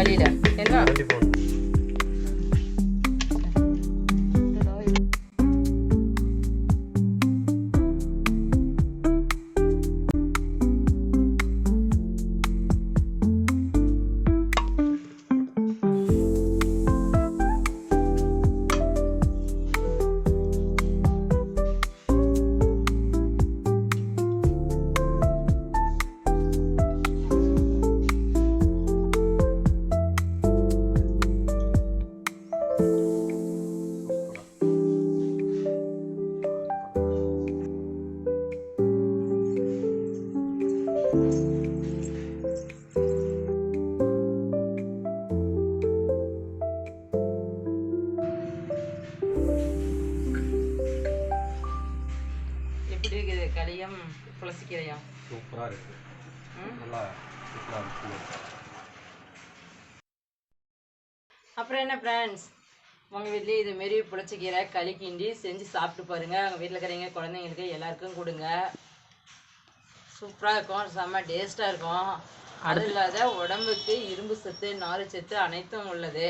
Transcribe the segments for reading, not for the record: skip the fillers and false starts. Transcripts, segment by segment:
களியில் என்ன எப்படி இருக்குது களியும் புளசிக்கீரையும்? சூப்பராக இருக்குது. நல்லா சூப்பராக இருக்குது. அப்புறம் என்ன ஃப்ரெண்ட்ஸ், உங்கள் வீட்லேயே இதுமாரி புளிச்சக்கீரை களி கிண்டி செஞ்சு சாப்பிட்டு பாருங்கள். உங்கள் வீட்டில் இருக்கிறவங்க குழந்தைங்களுக்கு எல்லாருக்கும் கொடுங்க. சூப்பராக இருக்கும், செம்ம டேஸ்ட்டாக இருக்கும். அது இல்லாத உடம்புக்கு இரும்பு சத்து, நார் சத்து அனைத்தும் உள்ளது.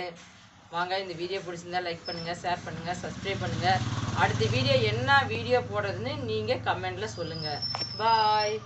வாங்க, இந்த வீடியோ பிடிச்சிருந்தா லைக் பண்ணுங்கள், ஷேர் பண்ணுங்கள், சப்ஸ்கிரைப் பண்ணுங்கள். அடுத்த வீடியோ என்ன வீடியோ போடுறதுன்னு நீங்கள் கமெண்டில் சொல்லுங்கள். பாய்.